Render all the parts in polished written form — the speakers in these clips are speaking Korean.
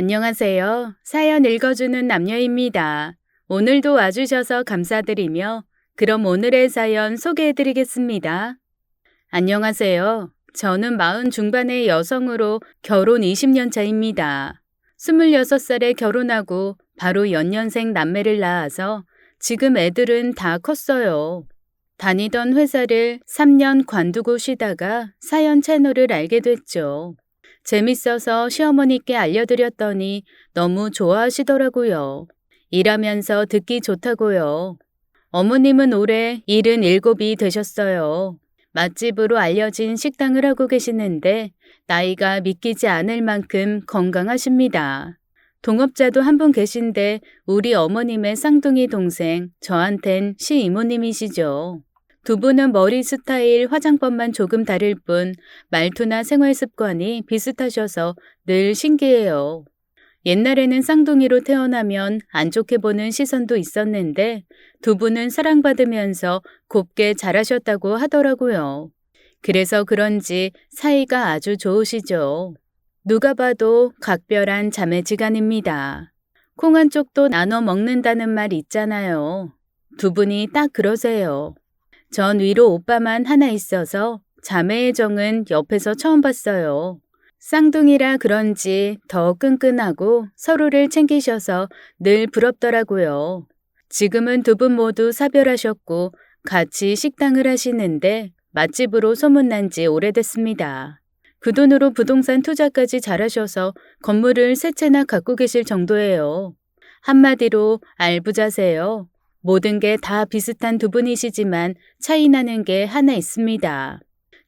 안녕하세요. 사연 읽어주는 남녀입니다. 오늘도 와주셔서 감사드리며, 그럼 오늘의 사연 소개해드리겠습니다. 안녕하세요. 저는 40 중반의 여성으로 결혼 20년 차입니다. 26살에 결혼하고 바로 연년생 남매를 낳아서 지금 애들은 다 컸어요. 다니던 회사를 3년 관두고 쉬다가 사연 채널을 알게 됐죠. 재밌어서 시어머니께 알려드렸더니 너무 좋아하시더라고요. 일하면서 듣기 좋다고요. 어머님은 올해 77이 되셨어요. 맛집으로 알려진 식당을 하고 계시는데 나이가 믿기지 않을 만큼 건강하십니다. 동업자도 한 분 계신데 우리 어머님의 쌍둥이 동생, 저한텐 시이모님이시죠. 두 분은 머리 스타일, 화장법만 조금 다를 뿐 말투나 생활 습관이 비슷하셔서 늘 신기해요. 옛날에는 쌍둥이로 태어나면 안 좋게 보는 시선도 있었는데 두 분은 사랑받으면서 곱게 자라셨다고 하더라고요. 그래서 그런지 사이가 아주 좋으시죠. 누가 봐도 각별한 자매지간입니다. 콩 한 쪽도 나눠 먹는다는 말 있잖아요. 두 분이 딱 그러세요. 전 위로 오빠만 하나 있어서 자매의 정은 옆에서 처음 봤어요. 쌍둥이라 그런지 더 끈끈하고 서로를 챙기셔서 늘 부럽더라고요. 지금은 두 분 모두 사별하셨고 같이 식당을 하시는데 맛집으로 소문난 지 오래됐습니다. 그 돈으로 부동산 투자까지 잘하셔서 건물을 세 채나 갖고 계실 정도예요. 한마디로 알부자세요. 모든 게 다 비슷한 두 분이시지만 차이 나는 게 하나 있습니다.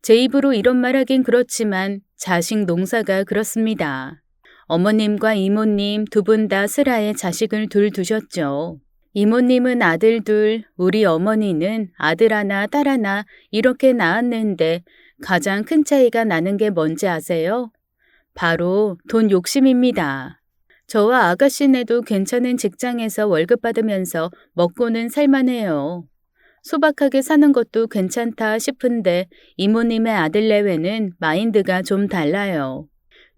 제 입으로 이런 말 하긴 그렇지만 자식 농사가 그렇습니다. 어머님과 이모님 두 분 다 슬하에 자식을 둘 두셨죠. 이모님은 아들 둘, 우리 어머니는 아들 하나, 딸 하나 이렇게 낳았는데 가장 큰 차이가 나는 게 뭔지 아세요? 바로 돈 욕심입니다. 저와 아가씨네도 괜찮은 직장에서 월급 받으면서 먹고는 살만해요. 소박하게 사는 것도 괜찮다 싶은데 이모님의 아들 내외는 마인드가 좀 달라요.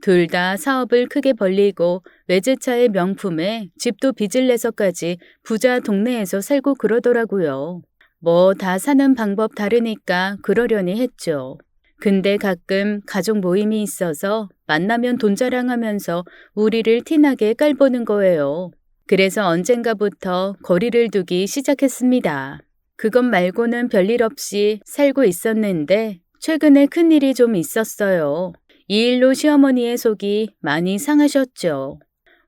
둘 다 사업을 크게 벌리고 외제차의 명품에 집도 빚을 내서까지 부자 동네에서 살고 그러더라고요. 뭐 다 사는 방법 다르니까 그러려니 했죠. 근데 가끔 가족 모임이 있어서 만나면 돈 자랑하면서 우리를 티나게 깔보는 거예요. 그래서 언젠가부터 거리를 두기 시작했습니다. 그것 말고는 별일 없이 살고 있었는데 최근에 큰일이 좀 있었어요. 이 일로 시어머니의 속이 많이 상하셨죠.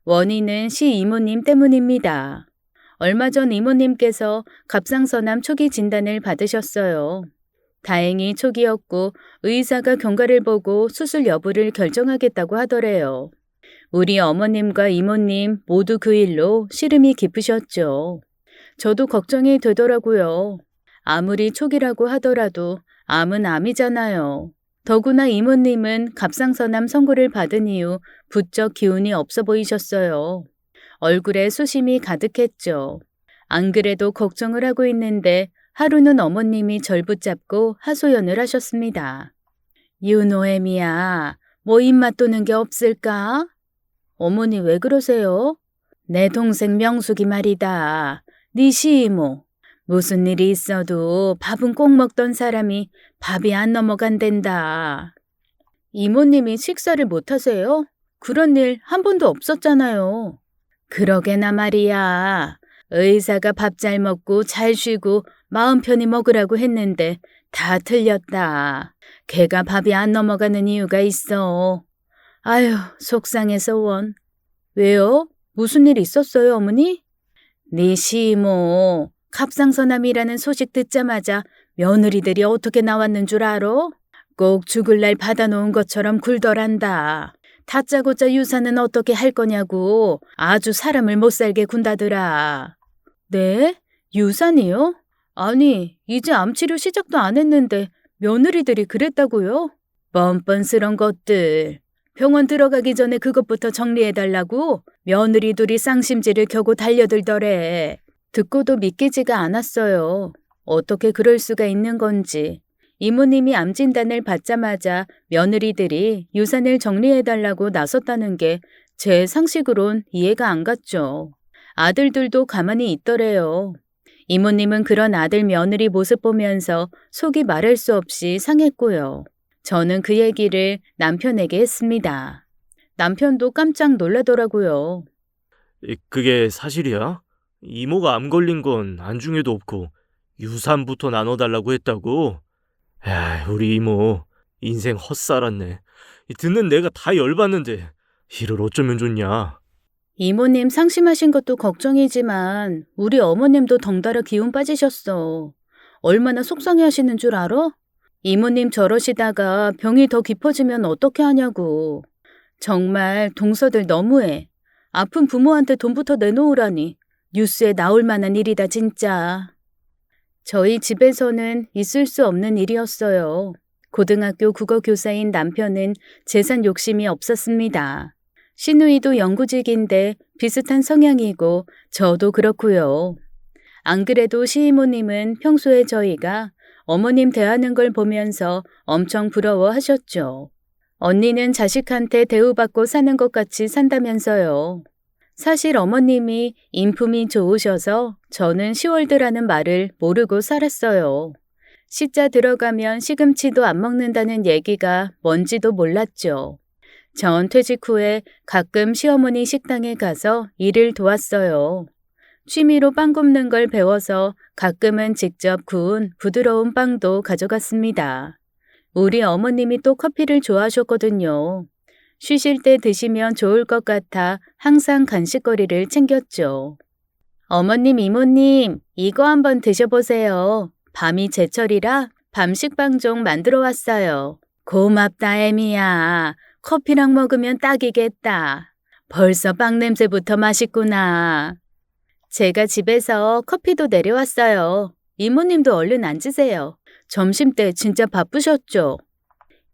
원인은 시이모님 때문입니다. 얼마 전 이모님께서 갑상선암 초기 진단을 받으셨어요. 다행히 초기였고 의사가 경과를 보고 수술 여부를 결정하겠다고 하더래요. 우리 어머님과 이모님 모두 그 일로 시름이 깊으셨죠. 저도 걱정이 되더라고요. 아무리 초기라고 하더라도 암은 암이잖아요. 더구나 이모님은 갑상선암 선고를 받은 이후 부쩍 기운이 없어 보이셨어요. 얼굴에 수심이 가득했죠. 안 그래도 걱정을 하고 있는데 하루는 어머님이 절 붙잡고 하소연을 하셨습니다. 유노엠이야, 뭐 입맛 도는 게 없을까? 어머니 왜 그러세요? 내 동생 명숙이 말이다. 네 시이모. 무슨 일이 있어도 밥은 꼭 먹던 사람이 밥이 안 넘어간댄다. 이모님이 식사를 못 하세요? 그런 일 한 번도 없었잖아요. 그러게나 말이야. 의사가 밥 잘 먹고 잘 쉬고 마음 편히 먹으라고 했는데 다 틀렸다. 걔가 밥이 안 넘어가는 이유가 있어. 아휴, 속상해서 원. 왜요? 무슨 일 있었어요, 어머니? 네 시모, 갑상선암이라는 소식 듣자마자 며느리들이 어떻게 나왔는 줄 알아? 꼭 죽을 날 받아놓은 것처럼 굴더란다. 다짜고짜 유산은 어떻게 할 거냐고 아주 사람을 못 살게 군다더라. 네? 유산이요? 아니, 이제 암치료 시작도 안 했는데 며느리들이 그랬다고요? 뻔뻔스런 것들. 병원 들어가기 전에 그것부터 정리해달라고 며느리 둘이 쌍심지를 켜고 달려들더래. 듣고도 믿기지가 않았어요. 어떻게 그럴 수가 있는 건지. 이모님이 암 진단을 받자마자 며느리들이 유산을 정리해달라고 나섰다는 게 제 상식으론 이해가 안 갔죠. 아들들도 가만히 있더래요. 이모님은 그런 아들 며느리 모습 보면서 속이 말할 수 없이 상했고요. 저는 그 얘기를 남편에게 했습니다. 남편도 깜짝 놀라더라고요. 그게 사실이야? 이모가 암 걸린 건 안중에도 없고 유산부터 나눠달라고 했다고? 야, 우리 이모 인생 헛살았네. 듣는 내가 다 열받는데 이를 어쩌면 좋냐? 이모님 상심하신 것도 걱정이지만 우리 어머님도 덩달아 기운 빠지셨어. 얼마나 속상해 하시는 줄 알아? 이모님 저러시다가 병이 더 깊어지면 어떻게 하냐고. 정말 동서들 너무해. 아픈 부모한테 돈부터 내놓으라니. 뉴스에 나올 만한 일이다 진짜. 저희 집에서는 있을 수 없는 일이었어요. 고등학교 국어교사인 남편은 재산 욕심이 없었습니다. 시누이도 영구직인데 비슷한 성향이고 저도 그렇고요. 안 그래도 시이모님은 평소에 저희가 어머님 대하는 걸 보면서 엄청 부러워하셨죠. 언니는 자식한테 대우받고 사는 것 같이 산다면서요. 사실 어머님이 인품이 좋으셔서 저는 시월드라는 말을 모르고 살았어요. 시자 들어가면 시금치도 안 먹는다는 얘기가 뭔지도 몰랐죠. 전 퇴직 후에 가끔 시어머니 식당에 가서 일을 도왔어요. 취미로 빵 굽는 걸 배워서 가끔은 직접 구운 부드러운 빵도 가져갔습니다. 우리 어머님이 또 커피를 좋아하셨거든요. 쉬실 때 드시면 좋을 것 같아 항상 간식거리를 챙겼죠. 어머님, 이모님, 이거 한번 드셔보세요. 밤이 제철이라 밤식빵 좀 만들어 왔어요. 고맙다, 애미야. 커피랑 먹으면 딱이겠다. 벌써 빵 냄새부터 맛있구나. 제가 집에서 커피도 내려왔어요. 이모님도 얼른 앉으세요. 점심때 진짜 바쁘셨죠?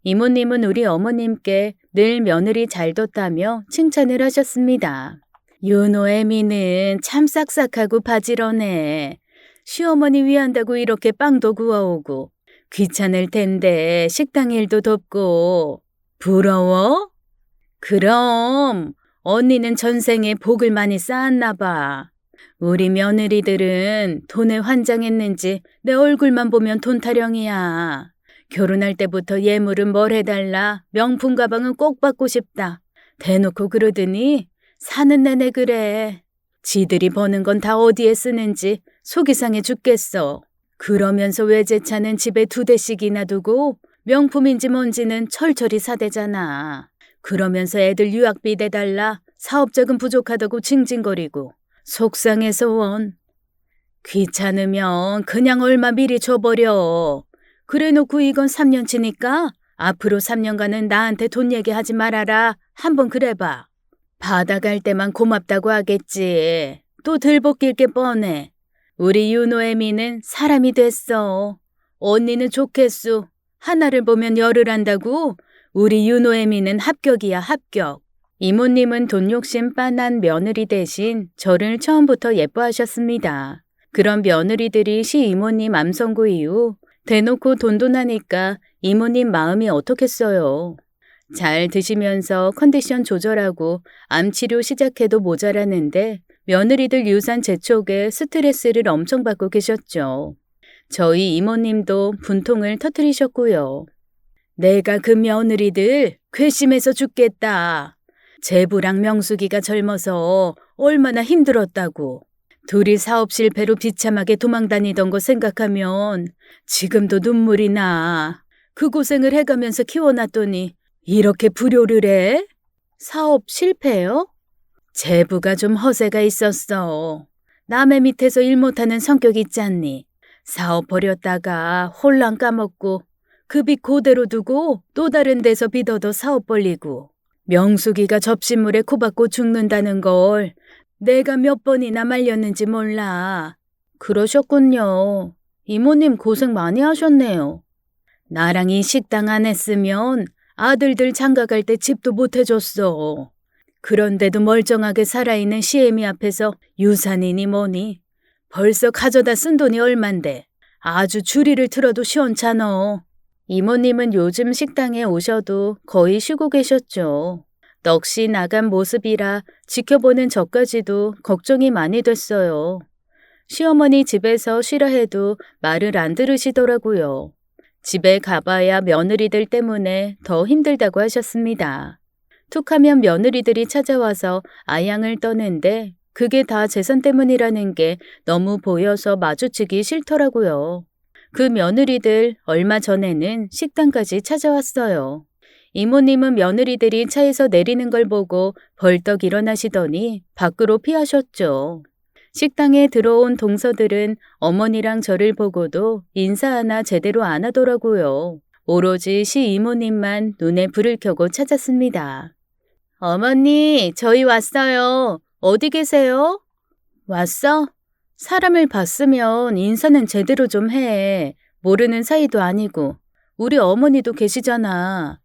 이모님은 우리 어머님께 늘 며느리 잘 뒀다며 칭찬을 하셨습니다. 윤호 애미는 참 싹싹하고 바지런해. 시어머니 위한다고 이렇게 빵도 구워오고 귀찮을 텐데 식당 일도 돕고. 부러워? 그럼 언니는 전생에 복을 많이 쌓았나 봐. 우리 며느리들은 돈에 환장했는지 내 얼굴만 보면 돈 타령이야. 결혼할 때부터 예물은 뭘 해달라. 명품 가방은 꼭 받고 싶다. 대놓고 그러더니 사는 내내 그래. 지들이 버는 건 다 어디에 쓰는지 속이 상해 죽겠어. 그러면서 외제차는 집에 2대씩이나 두고 명품인지 뭔지는 철철이 사대잖아. 그러면서 애들 유학비 내달라. 사업자금 부족하다고 징징거리고. 속상해서 원. 귀찮으면 그냥 얼마 미리 줘버려. 그래놓고 이건 3년치니까 앞으로 3년간은 나한테 돈 얘기하지 말아라. 한번 그래봐. 받아갈 때만 고맙다고 하겠지. 또 들볶일 게 뻔해. 우리 윤호애미는 사람이 됐어. 언니는 좋겠수. 하나를 보면 열을 한다고. 우리 윤호애미는 합격이야, 합격. 이모님은 돈 욕심 빤한 며느리 대신 저를 처음부터 예뻐하셨습니다. 그런 며느리들이 시이모님 암 선고 이후 대놓고 돈돈하니까 이모님 마음이 어떻겠어요. 잘 드시면서 컨디션 조절하고 암 치료 시작해도 모자라는데 며느리들 유산 재촉에 스트레스를 엄청 받고 계셨죠. 저희 이모님도 분통을 터뜨리셨고요. 내가 그 며느리들 괘씸해서 죽겠다. 제부랑 명숙이가 젊어서 얼마나 힘들었다고. 둘이 사업 실패로 비참하게 도망다니던 거 생각하면 지금도 눈물이 나. 그 고생을 해가면서 키워놨더니 이렇게 불효를 해? 사업 실패요? 제부가 좀 허세가 있었어. 남의 밑에서 일 못하는 성격 있잖니. 사업 버렸다가 홀랑 까먹고 그 빚 그대로 두고 또 다른 데서 빚 얻어 사업 벌리고. 명숙이가 접시물에 코박고 죽는다는 걸 내가 몇 번이나 말렸는지 몰라. 그러셨군요. 이모님 고생 많이 하셨네요. 나랑 이 식당 안 했으면 아들들 장가갈 때 집도 못 해줬어. 그런데도 멀쩡하게 살아있는 시애미 앞에서 유산이니 뭐니. 벌써 가져다 쓴 돈이 얼만데. 아주 주리를 틀어도 시원찮어. 이모님은 요즘 식당에 오셔도 거의 쉬고 계셨죠. 넋이 나간 모습이라 지켜보는 저까지도 걱정이 많이 됐어요. 시어머니 집에서 쉬라 해도 말을 안 들으시더라고요. 집에 가봐야 며느리들 때문에 더 힘들다고 하셨습니다. 툭하면 며느리들이 찾아와서 아양을 떠는데 그게 다 재산 때문이라는 게 너무 보여서 마주치기 싫더라고요. 그 며느리들 얼마 전에는 식당까지 찾아왔어요. 이모님은 며느리들이 차에서 내리는 걸 보고 벌떡 일어나시더니 밖으로 피하셨죠. 식당에 들어온 동서들은 어머니랑 저를 보고도 인사 하나 제대로 안 하더라고요. 오로지 시이모님만 눈에 불을 켜고 찾았습니다. 어머니, 저희 왔어요. 어디 계세요? 왔어? 사람을 봤으면 인사는 제대로 좀 해. 모르는 사이도 아니고. 우리 어머니도 계시잖아.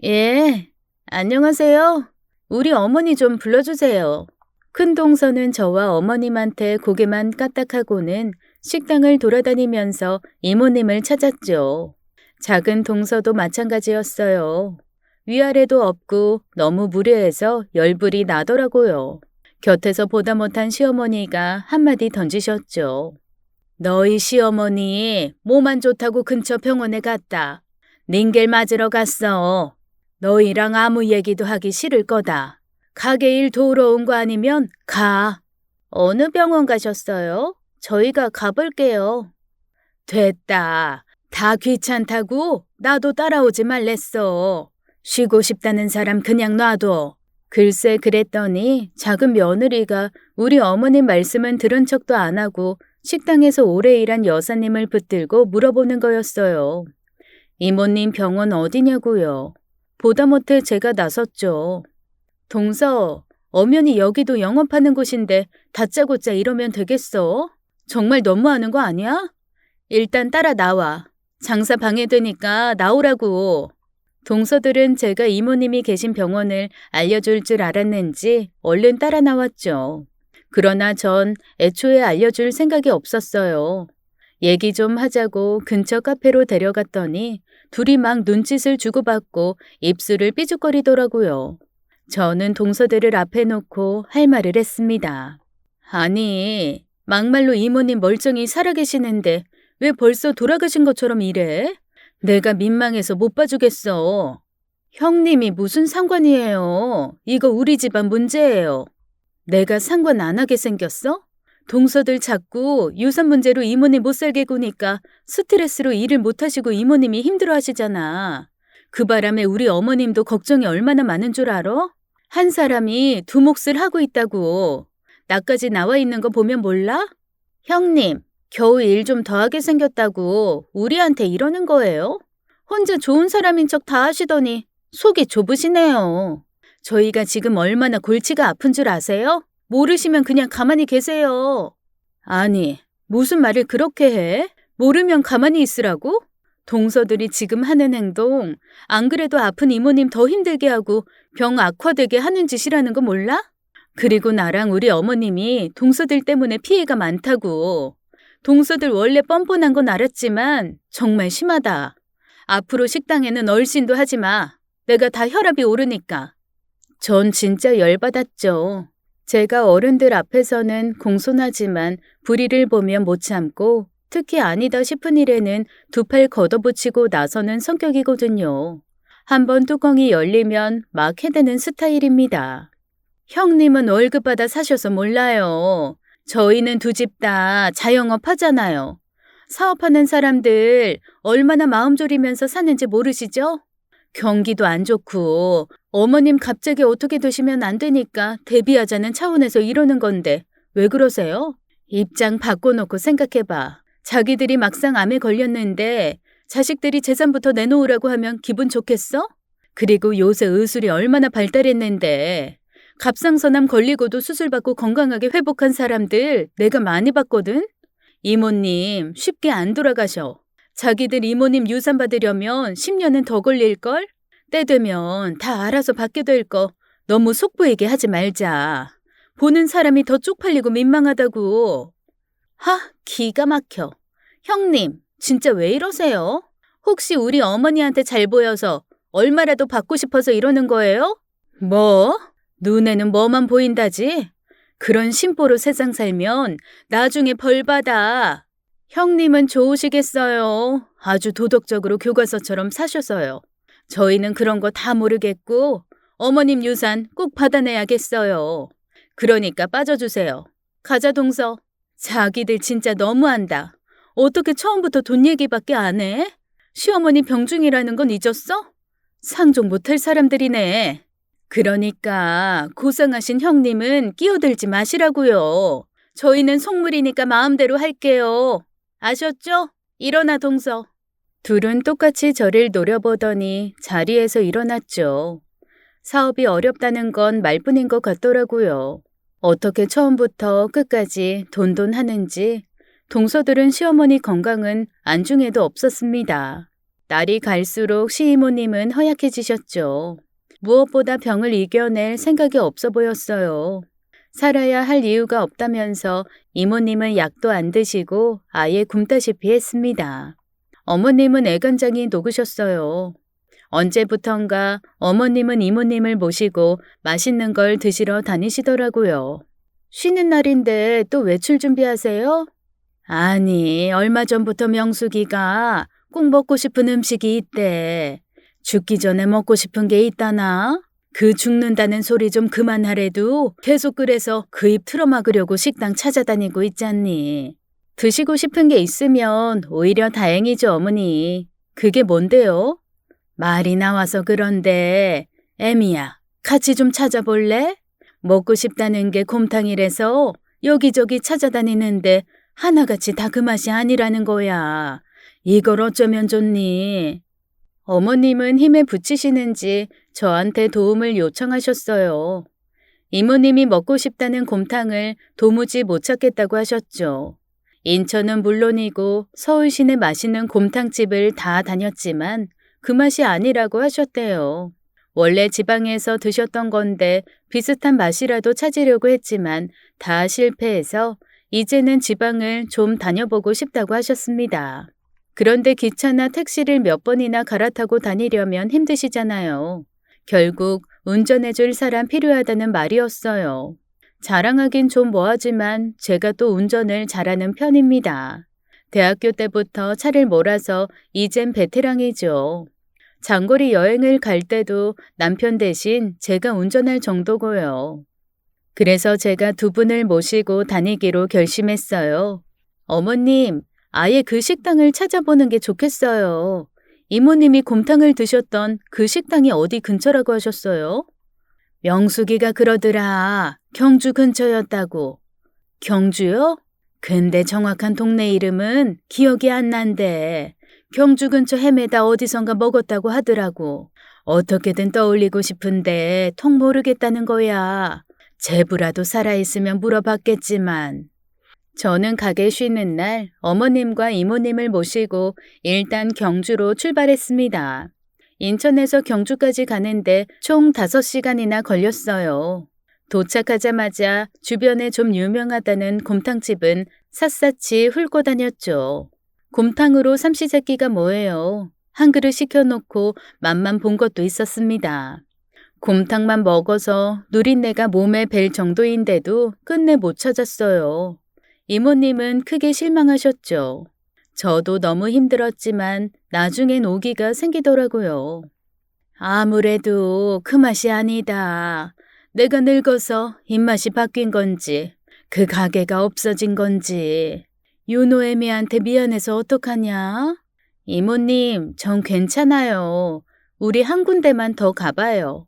예, 안녕하세요. 우리 어머니 좀 불러주세요. 큰 동서는 저와 어머님한테 고개만 까딱하고는 식당을 돌아다니면서 이모님을 찾았죠. 작은 동서도 마찬가지였어요. 위아래도 없고 너무 무례해서 열불이 나더라고요. 곁에서 보다 못한 시어머니가 한마디 던지셨죠. 너희 시어머니 몸 안 좋다고 근처 병원에 갔다. 링겔 맞으러 갔어. 너희랑 아무 얘기도 하기 싫을 거다. 가게 일 도우러 온 거 아니면 가. 어느 병원 가셨어요? 저희가 가볼게요. 됐다. 다 귀찮다고 나도 따라오지 말랬어. 쉬고 싶다는 사람 그냥 놔둬. 글쎄 그랬더니 작은 며느리가 우리 어머님 말씀은 들은 척도 안 하고 식당에서 오래 일한 여사님을 붙들고 물어보는 거였어요. 이모님 병원 어디냐고요? 보다 못해 제가 나섰죠. 동서, 엄연히 여기도 영업하는 곳인데 다짜고짜 이러면 되겠어? 정말 너무하는 거 아니야? 일단 따라 나와. 장사 방해되니까 나오라고. 동서들은 제가 이모님이 계신 병원을 알려줄 줄 알았는지 얼른 따라 나왔죠. 그러나 전 애초에 알려줄 생각이 없었어요. 얘기 좀 하자고 근처 카페로 데려갔더니 둘이 막 눈짓을 주고받고 입술을 삐죽거리더라고요. 저는 동서들을 앞에 놓고 할 말을 했습니다. 아니, 막말로 이모님 멀쩡히 살아계시는데 왜 벌써 돌아가신 것처럼 이래? 내가 민망해서 못 봐주겠어. 형님이 무슨 상관이에요. 이거 우리 집안 문제예요. 내가 상관 안 하게 생겼어? 동서들 자꾸 유산 문제로 이모님 못 살게 구니까 스트레스로 일을 못 하시고 이모님이 힘들어 하시잖아. 그 바람에 우리 어머님도 걱정이 얼마나 많은 줄 알아? 한 사람이 두 몫을 하고 있다고. 나까지 나와 있는 거 보면 몰라? 형님, 겨우 일 좀 더 하게 생겼다고 우리한테 이러는 거예요? 혼자 좋은 사람인 척 다 하시더니 속이 좁으시네요. 저희가 지금 얼마나 골치가 아픈 줄 아세요? 모르시면 그냥 가만히 계세요. 아니, 무슨 말을 그렇게 해? 모르면 가만히 있으라고? 동서들이 지금 하는 행동, 안 그래도 아픈 이모님 더 힘들게 하고 병 악화되게 하는 짓이라는 거 몰라? 그리고 나랑 우리 어머님이 동서들 때문에 피해가 많다고. 동서들 원래 뻔뻔한 건 알았지만 정말 심하다. 앞으로 식당에는 얼씬도 하지 마. 내가 다 혈압이 오르니까. 전 진짜 열받았죠. 제가 어른들 앞에서는 공손하지만 불의를 보면 못 참고 특히 아니다 싶은 일에는 두 팔 걷어붙이고 나서는 성격이거든요. 한번 뚜껑이 열리면 막 해대는 스타일입니다. 형님은 월급 받아 사셔서 몰라요. 저희는 두 집 다 자영업 하잖아요. 사업하는 사람들 얼마나 마음 졸이면서 사는지 모르시죠? 경기도 안 좋고 어머님 갑자기 어떻게 되시면 안 되니까 대비하자는 차원에서 이러는 건데 왜 그러세요? 입장 바꿔놓고 생각해봐. 자기들이 막상 암에 걸렸는데 자식들이 재산부터 내놓으라고 하면 기분 좋겠어? 그리고 요새 의술이 얼마나 발달했는데 갑상선암 걸리고도 수술받고 건강하게 회복한 사람들 내가 많이 봤거든? 이모님 쉽게 안 돌아가셔. 자기들 이모님 유산 받으려면 10년은 더 걸릴걸? 때 되면 다 알아서 받게 될 거 너무 속보이게 하지 말자. 보는 사람이 더 쪽팔리고 민망하다고. 기가 막혀. 형님, 진짜 왜 이러세요? 혹시 우리 어머니한테 잘 보여서 얼마라도 받고 싶어서 이러는 거예요? 뭐? 눈에는 뭐만 보인다지? 그런 심보로 세상 살면 나중에 벌 받아. 형님은 좋으시겠어요. 아주 도덕적으로 교과서처럼 사셔서요. 저희는 그런 거 다 모르겠고 어머님 유산 꼭 받아내야겠어요. 그러니까 빠져주세요. 가자 동서. 자기들 진짜 너무한다. 어떻게 처음부터 돈 얘기밖에 안 해? 시어머니 병중이라는 건 잊었어? 상종 못할 사람들이네. 그러니까 고상하신 형님은 끼어들지 마시라고요. 저희는 속물이니까 마음대로 할게요. 아셨죠? 일어나 동서. 둘은 똑같이 저를 노려보더니 자리에서 일어났죠. 사업이 어렵다는 건 말뿐인 것 같더라고요. 어떻게 처음부터 끝까지 돈돈 하는지 동서들은 시어머니 건강은 안중에도 없었습니다. 날이 갈수록 시이모님은 허약해지셨죠. 무엇보다 병을 이겨낼 생각이 없어 보였어요. 살아야 할 이유가 없다면서 이모님은 약도 안 드시고 아예 굶다시피 했습니다. 어머님은 애간장이 녹으셨어요. 언제부턴가 어머님은 이모님을 모시고 맛있는 걸 드시러 다니시더라고요. 쉬는 날인데 또 외출 준비하세요? 아니, 얼마 전부터 명숙이가 꼭 먹고 싶은 음식이 있대. 죽기 전에 먹고 싶은 게 있다나? 그 죽는다는 소리 좀 그만하래도 계속 그래서 그 입 틀어막으려고 식당 찾아다니고 있잖니. 드시고 싶은 게 있으면 오히려 다행이죠, 어머니. 그게 뭔데요? 말이 나와서 그런데 애미야, 같이 좀 찾아볼래? 먹고 싶다는 게 곰탕이라서 여기저기 찾아다니는데 하나같이 다 그 맛이 아니라는 거야. 이걸 어쩌면 좋니? 어머님은 힘에 부치시는지 저한테 도움을 요청하셨어요. 이모님이 먹고 싶다는 곰탕을 도무지 못 찾겠다고 하셨죠. 인천은 물론이고 서울 시내 맛있는 곰탕집을 다 다녔지만 그 맛이 아니라고 하셨대요. 원래 지방에서 드셨던 건데 비슷한 맛이라도 찾으려고 했지만 다 실패해서 이제는 지방을 좀 다녀보고 싶다고 하셨습니다. 그런데 기차나 택시를 몇 번이나 갈아타고 다니려면 힘드시잖아요. 결국 운전해줄 사람 필요하다는 말이었어요. 자랑하긴 좀 뭐하지만 제가 또 운전을 잘하는 편입니다. 대학교 때부터 차를 몰아서 이젠 베테랑이죠. 장거리 여행을 갈 때도 남편 대신 제가 운전할 정도고요. 그래서 제가 두 분을 모시고 다니기로 결심했어요. 어머님, 아예 그 식당을 찾아보는 게 좋겠어요. 이모님이 곰탕을 드셨던 그 식당이 어디 근처라고 하셨어요? 명숙이가 그러더라. 경주 근처였다고. 경주요? 근데 정확한 동네 이름은 기억이 안 난대. 경주 근처 헤매다 어디선가 먹었다고 하더라고. 어떻게든 떠올리고 싶은데 통 모르겠다는 거야. 제부라도 살아있으면 물어봤겠지만. 저는 가게 쉬는 날 어머님과 이모님을 모시고 일단 경주로 출발했습니다. 인천에서 경주까지 가는데 총 5시간이나 걸렸어요. 도착하자마자 주변에 좀 유명하다는 곰탕집은 샅샅이 훑고 다녔죠. 곰탕으로 삼시세끼가 뭐예요? 한 그릇 시켜놓고 맛만 본 것도 있었습니다. 곰탕만 먹어서 누린내가 몸에 벨 정도인데도 끝내 못 찾았어요. 이모님은 크게 실망하셨죠. 저도 너무 힘들었지만 나중엔 오기가 생기더라고요. 아무래도 그 맛이 아니다. 내가 늙어서 입맛이 바뀐 건지, 그 가게가 없어진 건지. 윤호애미한테 미안해서 어떡하냐? 이모님, 전 괜찮아요. 우리 한 군데만 더 가봐요.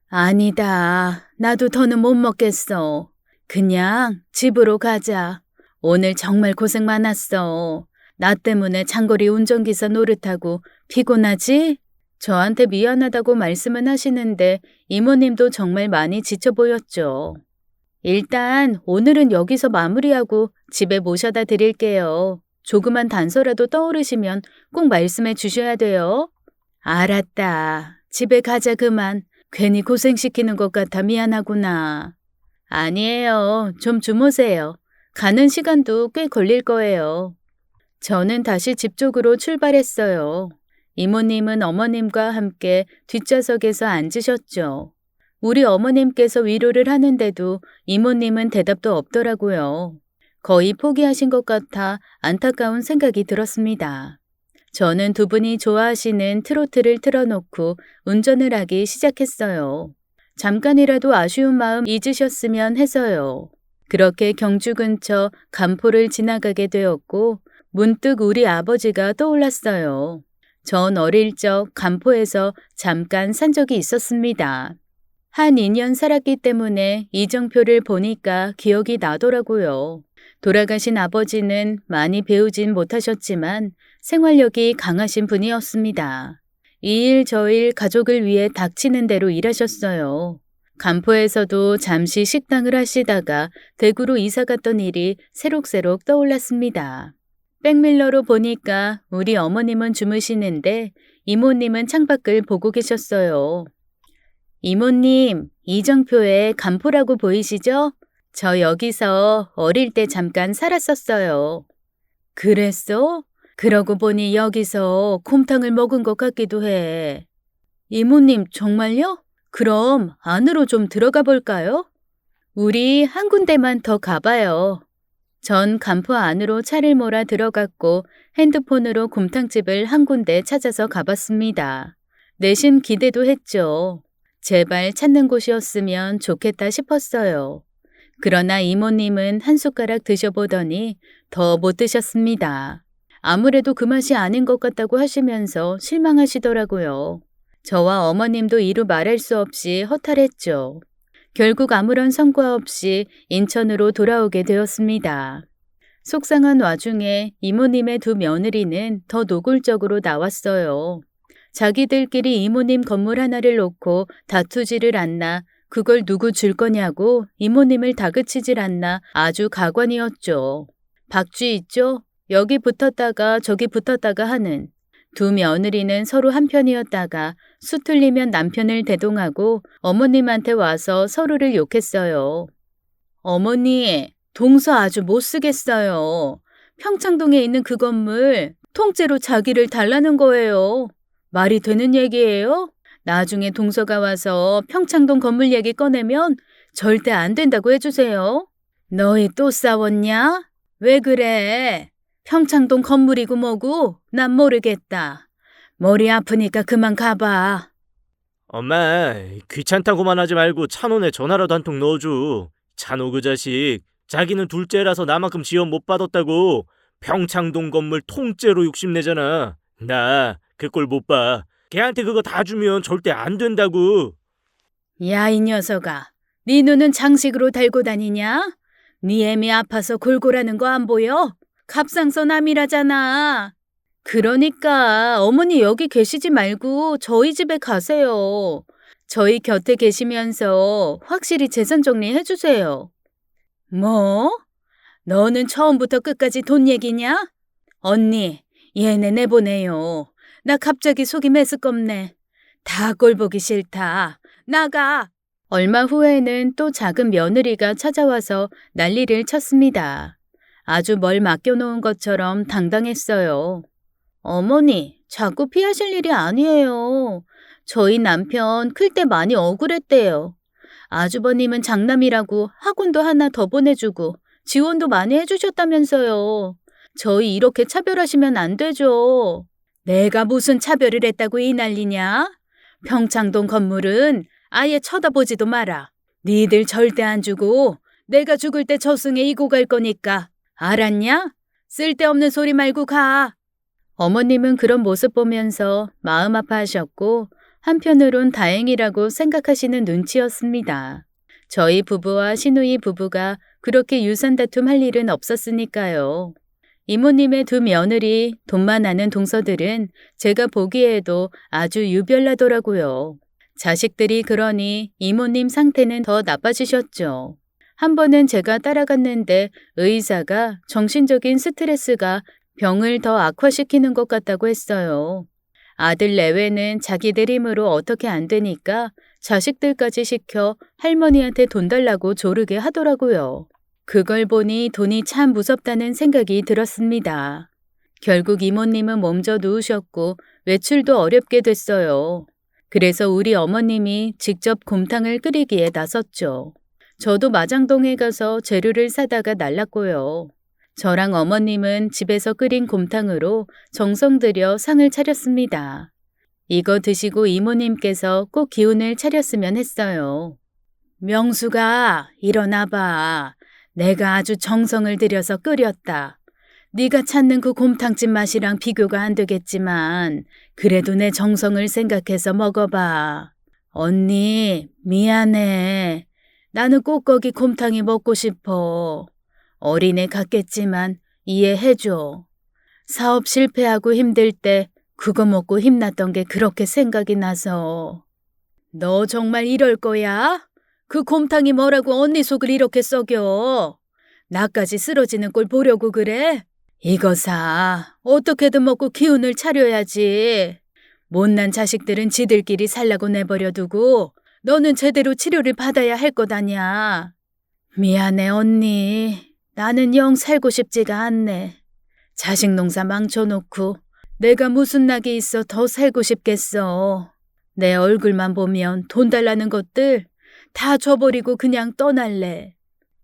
아니다. 나도 더는 못 먹겠어. 그냥 집으로 가자. 오늘 정말 고생 많았어. 나 때문에 장거리 운전기사 노릇하고 피곤하지? 저한테 미안하다고 말씀은 하시는데 이모님도 정말 많이 지쳐 보였죠. 일단 오늘은 여기서 마무리하고 집에 모셔다 드릴게요. 조그만 단서라도 떠오르시면 꼭 말씀해 주셔야 돼요. 알았다. 집에 가자 그만. 괜히 고생시키는 것 같아 미안하구나. 아니에요. 좀 주무세요. 가는 시간도 꽤 걸릴 거예요. 저는 다시 집 쪽으로 출발했어요. 이모님은 어머님과 함께 뒷좌석에서 앉으셨죠. 우리 어머님께서 위로를 하는데도 이모님은 대답도 없더라고요. 거의 포기하신 것 같아 안타까운 생각이 들었습니다. 저는 두 분이 좋아하시는 트로트를 틀어놓고 운전을 하기 시작했어요. 잠깐이라도 아쉬운 마음 잊으셨으면 해서요. 그렇게 경주 근처 간포를 지나가게 되었고 문득 우리 아버지가 떠올랐어요. 전 어릴 적 간포에서 잠깐 산 적이 있었습니다. 한 2년 살았기 때문에 이정표를 보니까 기억이 나더라고요. 돌아가신 아버지는 많이 배우진 못하셨지만 생활력이 강하신 분이었습니다. 이 일 저 일 가족을 위해 닥치는 대로 일하셨어요. 간포에서도 잠시 식당을 하시다가 대구로 이사 갔던 일이 새록새록 떠올랐습니다. 백밀러로 보니까 우리 어머님은 주무시는데 이모님은 창밖을 보고 계셨어요. 이모님, 이정표에 간포라고 보이시죠? 저 여기서 어릴 때 잠깐 살았었어요. 그랬어? 그러고 보니 여기서 곰탕을 먹은 것 같기도 해. 이모님, 정말요? 그럼 안으로 좀 들어가 볼까요? 우리 한 군데만 더 가봐요. 전 간포 안으로 차를 몰아 들어갔고 핸드폰으로 곰탕집을 한 군데 찾아서 가봤습니다. 내심 기대도 했죠. 제발 찾는 곳이었으면 좋겠다 싶었어요. 그러나 이모님은 한 숟가락 드셔보더니 더 못 드셨습니다. 아무래도 그 맛이 아닌 것 같다고 하시면서 실망하시더라고요. 저와 어머님도 이루 말할 수 없이 허탈했죠. 결국 아무런 성과 없이 인천으로 돌아오게 되었습니다. 속상한 와중에 이모님의 두 며느리는 더 노골적으로 나왔어요. 자기들끼리 이모님 건물 하나를 놓고 다투지를 않나, 그걸 누구 줄 거냐고 이모님을 다그치질 않나 아주 가관이었죠. 박쥐 있죠? 여기 붙었다가 저기 붙었다가 하는. 두 며느리는 서로 한편이었다가 수틀리면 남편을 대동하고 어머님한테 와서 서로를 욕했어요. 어머니, 동서 아주 못 쓰겠어요. 평창동에 있는 그 건물 통째로 자기를 달라는 거예요. 말이 되는 얘기예요? 나중에 동서가 와서 평창동 건물 얘기 꺼내면 절대 안 된다고 해주세요. 너희 또 싸웠냐? 왜 그래? 평창동 건물이고 뭐고 난 모르겠다. 머리 아프니까 그만 가봐. 엄마, 귀찮다고만 하지 말고 찬원에 전화라도 한 통 넣어줘. 찬호 그 자식, 자기는 둘째라서 나만큼 지원 못 받았다고 평창동 건물 통째로 욕심내잖아. 나 그 꼴 못 봐. 걔한테 그거 다 주면 절대 안 된다고. 야, 이 녀석아. 네 눈은 장식으로 달고 다니냐? 네 애미 아파서 골골하는 거 안 보여? 갑상선 암이라잖아. 그러니까 어머니 여기 계시지 말고 저희 집에 가세요. 저희 곁에 계시면서 확실히 재산 정리해 주세요. 뭐? 너는 처음부터 끝까지 돈 얘기냐? 언니, 얘네 내보내요. 나 갑자기 속이 메스껍네. 다 꼴 보기 싫다. 나가. 얼마 후에는 또 작은 며느리가 찾아와서 난리를 쳤습니다. 아주 뭘 맡겨놓은 것처럼 당당했어요. 어머니, 자꾸 피하실 일이 아니에요. 저희 남편 클 때 많이 억울했대요. 아주버님은 장남이라고 학원도 하나 더 보내주고 지원도 많이 해주셨다면서요. 저희 이렇게 차별하시면 안 되죠. 내가 무슨 차별을 했다고 이 난리냐? 평창동 건물은 아예 쳐다보지도 마라. 니들 절대 안 주고 내가 죽을 때 저승에 이고 갈 거니까. 알았냐? 쓸데없는 소리 말고 가. 어머님은 그런 모습 보면서 마음 아파하셨고 한편으론 다행이라고 생각하시는 눈치였습니다. 저희 부부와 시누이 부부가 그렇게 유산 다툼할 일은 없었으니까요. 이모님의 두 며느리, 돈만 아는 동서들은 제가 보기에도 아주 유별나더라고요. 자식들이 그러니 이모님 상태는 더 나빠지셨죠. 한 번은 제가 따라갔는데 의사가 정신적인 스트레스가 병을 더 악화시키는 것 같다고 했어요. 아들 내외는 자기들 힘으로 어떻게 안 되니까 자식들까지 시켜 할머니한테 돈 달라고 조르게 하더라고요. 그걸 보니 돈이 참 무섭다는 생각이 들었습니다. 결국 이모님은 몸져 누우셨고 외출도 어렵게 됐어요. 그래서 우리 어머님이 직접 곰탕을 끓이기에 나섰죠. 저도 마장동에 가서 재료를 사다가 날랐고요. 저랑 어머님은 집에서 끓인 곰탕으로 정성 들여 상을 차렸습니다. 이거 드시고 이모님께서 꼭 기운을 차렸으면 했어요. 명수가 일어나봐. 내가 아주 정성을 들여서 끓였다. 네가 찾는 그 곰탕집 맛이랑 비교가 안 되겠지만 그래도 내 정성을 생각해서 먹어봐. 언니, 미안해. 나는 꼭 거기 곰탕이 먹고 싶어. 어린애 같겠지만 이해해줘. 사업 실패하고 힘들 때 그거 먹고 힘났던 게 그렇게 생각이 나서. 너 정말 이럴 거야? 그 곰탕이 뭐라고 언니 속을 이렇게 썩여? 나까지 쓰러지는 꼴 보려고 그래? 이거 사. 어떻게든 먹고 기운을 차려야지. 못난 자식들은 지들끼리 살라고 내버려 두고 너는 제대로 치료를 받아야 할 것 아냐. 미안해 언니. 나는 영 살고 싶지가 않네. 자식 농사 망쳐놓고 내가 무슨 낙이 있어 더 살고 싶겠어. 내 얼굴만 보면 돈 달라는 것들 다 줘버리고 그냥 떠날래.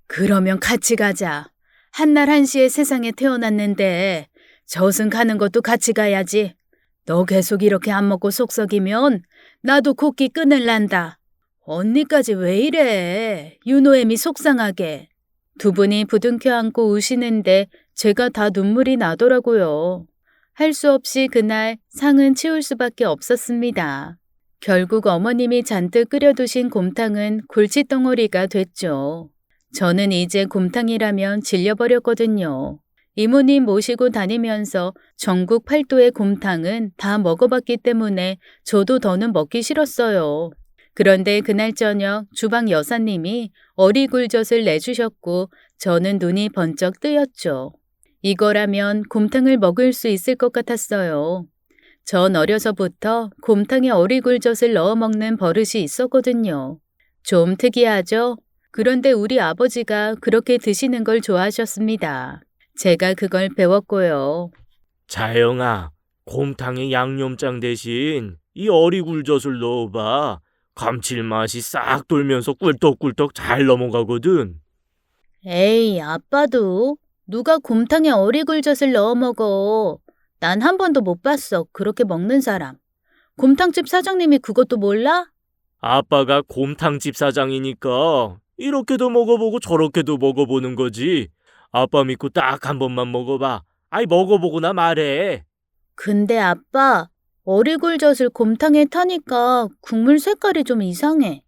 그러면 같이 가자. 한날 한시에 세상에 태어났는데 젖은 가는 것도 같이 가야지. 너 계속 이렇게 안 먹고 속썩이면 나도 곱기 끊을란다. 언니까지 왜 이래? 윤호애미 속상하게. 두 분이 부둥켜 안고 우시는데 제가 다 눈물이 나더라고요. 할 수 없이 그날 상은 치울 수밖에 없었습니다. 결국 어머님이 잔뜩 끓여두신 곰탕은 골칫덩어리가 됐죠. 저는 이제 곰탕이라면 질려버렸거든요. 이모님 모시고 다니면서 전국 팔도의 곰탕은 다 먹어봤기 때문에 저도 더는 먹기 싫었어요. 그런데 그날 저녁 주방 여사님이 어리굴젓을 내주셨고 저는 눈이 번쩍 뜨였죠. 이거라면 곰탕을 먹을 수 있을 것 같았어요. 전 어려서부터 곰탕에 어리굴젓을 넣어 먹는 버릇이 있었거든요. 좀 특이하죠? 그런데 우리 아버지가 그렇게 드시는 걸 좋아하셨습니다. 제가 그걸 배웠고요. 자영아, 곰탕에 양념장 대신 이 어리굴젓을 넣어봐. 감칠맛이 싹 돌면서 꿀떡꿀떡 잘 넘어가거든. 에이, 아빠도 누가 곰탕에 어리굴젓을 넣어 먹어. 난 한 번도 못 봤어. 그렇게 먹는 사람. 곰탕집 사장님이 그것도 몰라? 아빠가 곰탕집 사장이니까 이렇게도 먹어보고 저렇게도 먹어보는 거지. 아빠 믿고 딱 한 번만 먹어봐. 아이, 먹어보고나 말해. 근데 아빠, 어리굴젓을 곰탕에 타니까 국물 색깔이 좀 이상해.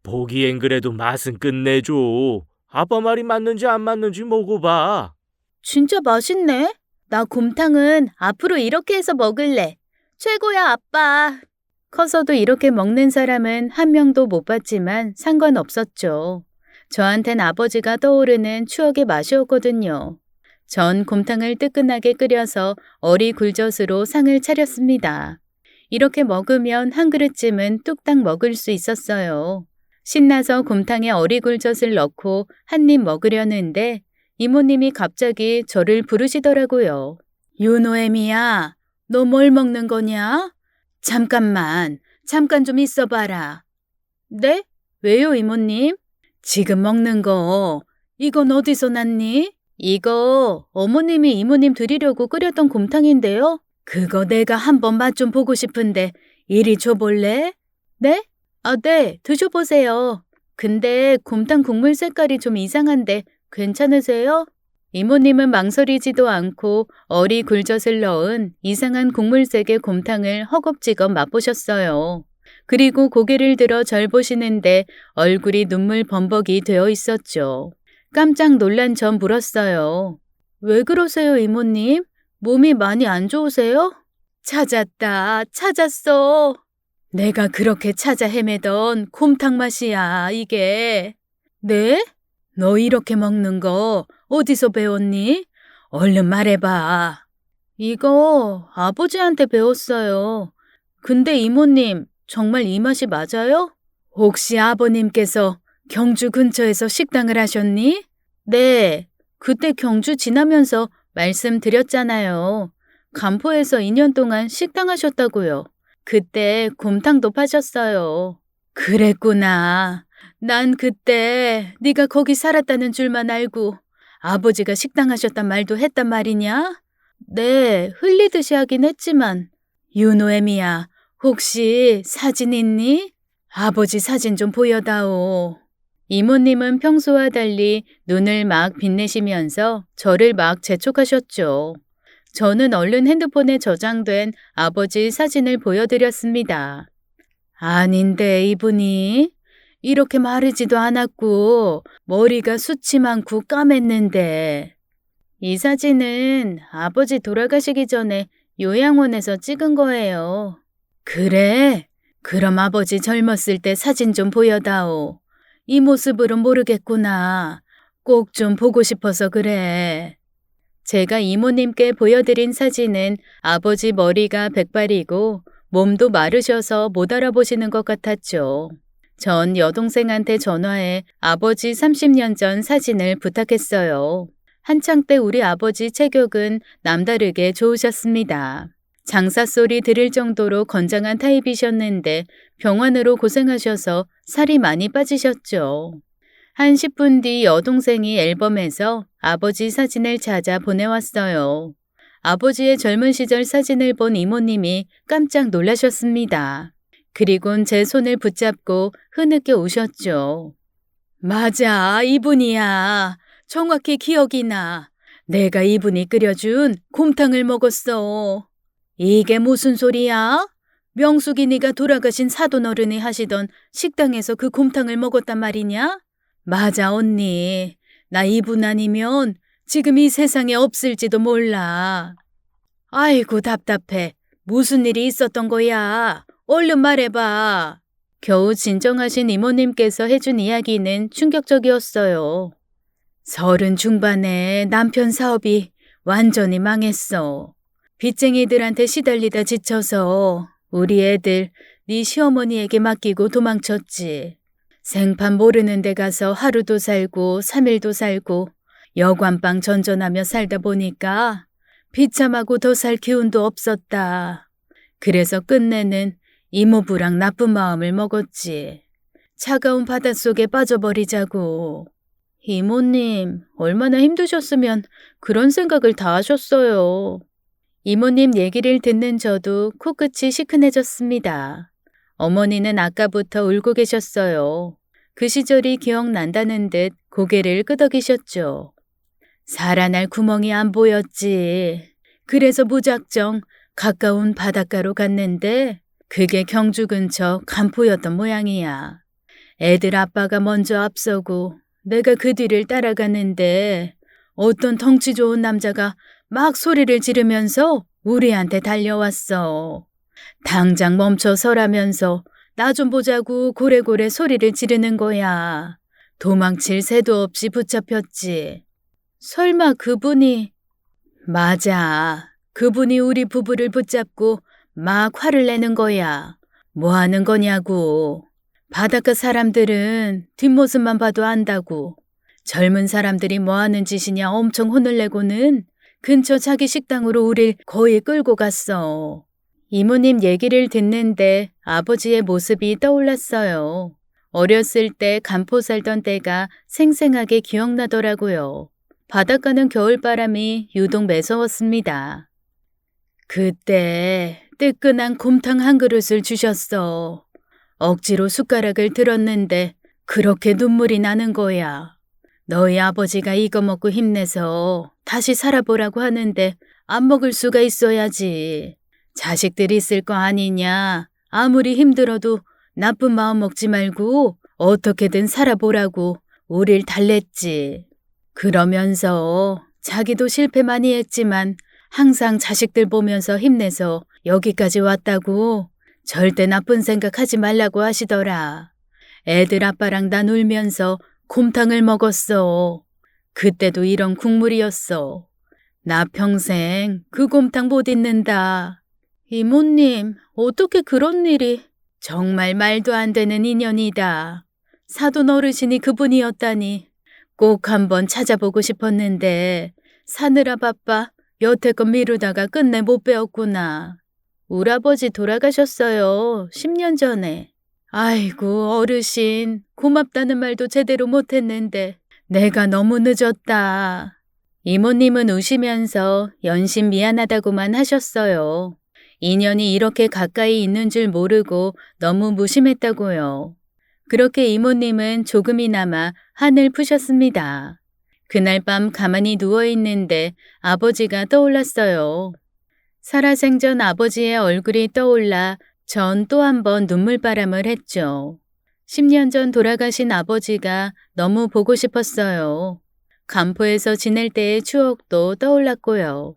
보기엔 그래도 맛은 끝내줘. 아빠 말이 맞는지 안 맞는지 먹어봐. 진짜 맛있네. 나 곰탕은 앞으로 이렇게 해서 먹을래. 최고야, 아빠. 커서도 이렇게 먹는 사람은 한 명도 못 봤지만 상관없었죠. 저한텐 아버지가 떠오르는 추억의 맛이었거든요. 전 곰탕을 뜨끈하게 끓여서 어리굴젓으로 상을 차렸습니다. 이렇게 먹으면 한 그릇쯤은 뚝딱 먹을 수 있었어요. 신나서 곰탕에 어리굴젓을 넣고 한 입 먹으려는데 이모님이 갑자기 저를 부르시더라고요. 윤호애미야, 너 뭘 먹는 거냐? 잠깐 좀 있어봐라. 네? 왜요, 이모님? 지금 먹는 거, 이건 어디서 났니? 이거 어머님이 이모님 드리려고 끓였던 곰탕인데요. 그거 내가 한번 맛 좀 보고 싶은데 이리 줘볼래? 네? 아, 네, 드셔보세요. 근데 곰탕 국물 색깔이 좀 이상한데 괜찮으세요? 이모님은 망설이지도 않고 어리굴젓을 넣은 이상한 국물색의 곰탕을 허겁지겁 맛보셨어요. 그리고 고개를 들어 절 보시는데 얼굴이 눈물 범벅이 되어 있었죠. 깜짝 놀란 전 물었어요. 왜 그러세요, 이모님? 몸이 많이 안 좋으세요? 찾았다, 찾았어. 내가 그렇게 찾아 헤매던 곰탕 맛이야, 이게. 네? 너 이렇게 먹는 거 어디서 배웠니? 얼른 말해봐. 이거 아버지한테 배웠어요. 근데 이모님, 정말 이 맛이 맞아요? 혹시 아버님께서 경주 근처에서 식당을 하셨니? 네, 그때 경주 지나면서 말씀드렸잖아요. 간포에서 2년 동안 식당 하셨다고요. 그때 곰탕도 파셨어요. 그랬구나. 난 그때 네가 거기 살았다는 줄만 알고 아버지가 식당 하셨단 말도 했단 말이냐? 네, 흘리듯이 하긴 했지만. 윤호애미야, 혹시 사진 있니? 아버지 사진 좀 보여다오. 이모님은 평소와 달리 눈을 막 빛내시면서 저를 막 재촉하셨죠. 저는 얼른 핸드폰에 저장된 아버지 사진을 보여드렸습니다. 아닌데 이분이 이렇게 마르지도 않았고 머리가 숱이 많고 까맸는데. 이 사진은 아버지 돌아가시기 전에 요양원에서 찍은 거예요. 그래? 그럼 아버지 젊었을 때 사진 좀 보여다오. 이 모습으로 모르겠구나. 꼭 좀 보고 싶어서 그래. 제가 이모님께 보여드린 사진은 아버지 머리가 백발이고 몸도 마르셔서 못 알아보시는 것 같았죠. 전 여동생한테 전화해 아버지 30년 전 사진을 부탁했어요. 한창 때 우리 아버지 체격은 남다르게 좋으셨습니다. 장사 소리 들을 정도로 건장한 타입이셨는데 병원으로 고생하셔서 살이 많이 빠지셨죠. 한 10분 뒤 여동생이 앨범에서 아버지 사진을 찾아 보내왔어요. 아버지의 젊은 시절 사진을 본 이모님이 깜짝 놀라셨습니다. 그리곤 제 손을 붙잡고 흐느껴 우셨죠. 맞아, 이분이야. 정확히 기억이 나. 내가 이분이 끓여준 곰탕을 먹었어. 이게 무슨 소리야? 명숙이 네가 돌아가신 사돈어른이 하시던 식당에서 그 곰탕을 먹었단 말이냐? 맞아, 언니. 나 이분 아니면 지금 이 세상에 없을지도 몰라. 아이고, 답답해. 무슨 일이 있었던 거야? 얼른 말해봐. 겨우 진정하신 이모님께서 해준 이야기는 충격적이었어요. 30 중반에 남편 사업이 완전히 망했어. 빚쟁이들한테 시달리다 지쳐서 우리 애들 네 시어머니에게 맡기고 도망쳤지. 생판 모르는 데 가서 하루도 살고 3일도 살고 여관방 전전하며 살다 보니까 비참하고 더 살 기운도 없었다. 그래서 끝내는 이모부랑 나쁜 마음을 먹었지. 차가운 바닷속에 빠져버리자고. 이모님, 얼마나 힘드셨으면 그런 생각을 다 하셨어요. 이모님 얘기를 듣는 저도 코끝이 시큰해졌습니다. 어머니는 아까부터 울고 계셨어요. 그 시절이 기억난다는 듯 고개를 끄덕이셨죠. 살아날 구멍이 안 보였지. 그래서 무작정 가까운 바닷가로 갔는데 그게 경주 근처 간포였던 모양이야. 애들 아빠가 먼저 앞서고 내가 그 뒤를 따라가는데 어떤 덩치 좋은 남자가 막 소리를 지르면서 우리한테 달려왔어. 당장 멈춰 서라면서 나 좀 보자고 고래고래 소리를 지르는 거야. 도망칠 새도 없이 붙잡혔지. 설마 그분이... 맞아. 그분이 우리 부부를 붙잡고 막 화를 내는 거야. 뭐 하는 거냐고. 바닷가 사람들은 뒷모습만 봐도 안다고. 젊은 사람들이 뭐 하는 짓이냐 엄청 혼을 내고는 근처 자기 식당으로 우릴 거의 끌고 갔어. 이모님 얘기를 듣는데 아버지의 모습이 떠올랐어요. 어렸을 때 간포 살던 때가 생생하게 기억나더라고요. 바닷가는 겨울바람이 유독 매서웠습니다. 그때 뜨끈한 곰탕 한 그릇을 주셨어. 억지로 숟가락을 들었는데 그렇게 눈물이 나는 거야. 너희 아버지가 이거 먹고 힘내서 다시 살아보라고 하는데 안 먹을 수가 있어야지. 자식들 있을 거 아니냐. 아무리 힘들어도 나쁜 마음 먹지 말고 어떻게든 살아보라고 우릴 달랬지. 그러면서 자기도 실패 많이 했지만 항상 자식들 보면서 힘내서 여기까지 왔다고 절대 나쁜 생각하지 말라고 하시더라. 애들 아빠랑 난 울면서 곰탕을 먹었어. 그때도 이런 국물이었어. 나 평생 그 곰탕 못 잊는다. 이모님, 어떻게 그런 일이... 정말 말도 안 되는 인연이다. 사돈 어르신이 그분이었다니 꼭 한번 찾아보고 싶었는데 사느라 바빠 여태껏 미루다가 끝내 못 배웠구나. 우리 아버지 돌아가셨어요. 10년 전에. 아이고, 어르신. 고맙다는 말도 제대로 못했는데 내가 너무 늦었다. 이모님은 우시면서 연신 미안하다고만 하셨어요. 인연이 이렇게 가까이 있는 줄 모르고 너무 무심했다고요. 그렇게 이모님은 조금이나마 한을 푸셨습니다. 그날 밤 가만히 누워있는데 아버지가 떠올랐어요. 살아생전 아버지의 얼굴이 떠올라 전 또 한 번 눈물바람을 했죠. 10년 전 돌아가신 아버지가 너무 보고 싶었어요. 간포에서 지낼 때의 추억도 떠올랐고요.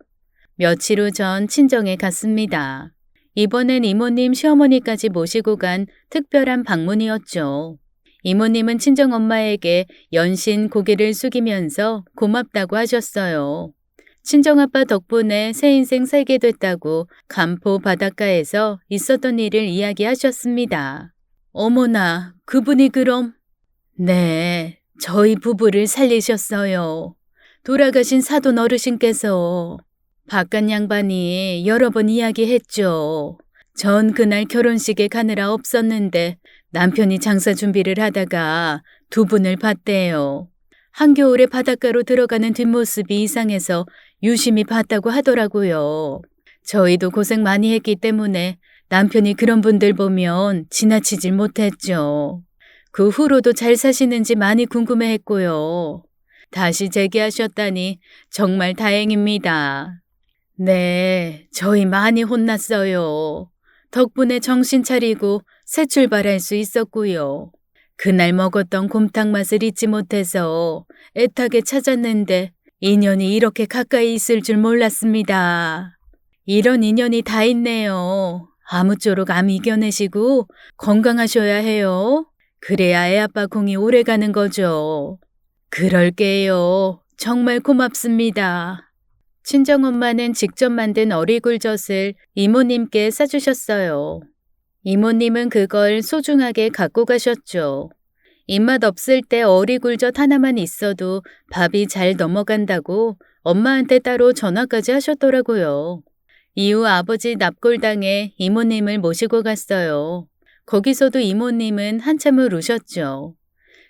며칠 후 전 친정에 갔습니다. 이번엔 이모님 시어머니까지 모시고 간 특별한 방문이었죠. 이모님은 친정엄마에게 연신 고개를 숙이면서 고맙다고 하셨어요. 친정아빠 덕분에 새 인생 살게 됐다고 간포 바닷가에서 있었던 일을 이야기하셨습니다. 어머나, 그분이 그럼? 네, 저희 부부를 살리셨어요. 돌아가신 사돈 어르신께서. 바깥 양반이 여러 번 이야기했죠. 전 그날 결혼식에 가느라 없었는데 남편이 장사 준비를 하다가 두 분을 봤대요. 한겨울에 바닷가로 들어가는 뒷모습이 이상해서 유심히 봤다고 하더라고요. 저희도 고생 많이 했기 때문에 남편이 그런 분들 보면 지나치질 못했죠. 그 후로도 잘 사시는지 많이 궁금해했고요. 다시 재기하셨다니 정말 다행입니다. 네, 저희 많이 혼났어요. 덕분에 정신 차리고 새 출발할 수 있었고요. 그날 먹었던 곰탕 맛을 잊지 못해서 애타게 찾았는데 인연이 이렇게 가까이 있을 줄 몰랐습니다. 이런 인연이 다 있네요. 아무쪼록 암 이겨내시고 건강하셔야 해요. 그래야 애아빠 공이 오래 가는 거죠. 그럴게요. 정말 고맙습니다. 친정엄마는 직접 만든 어리굴젓을 이모님께 싸주셨어요. 이모님은 그걸 소중하게 갖고 가셨죠. 입맛 없을 때 어리굴젓 하나만 있어도 밥이 잘 넘어간다고 엄마한테 따로 전화까지 하셨더라고요. 이후 아버지 납골당에 이모님을 모시고 갔어요. 거기서도 이모님은 한참을 우셨죠.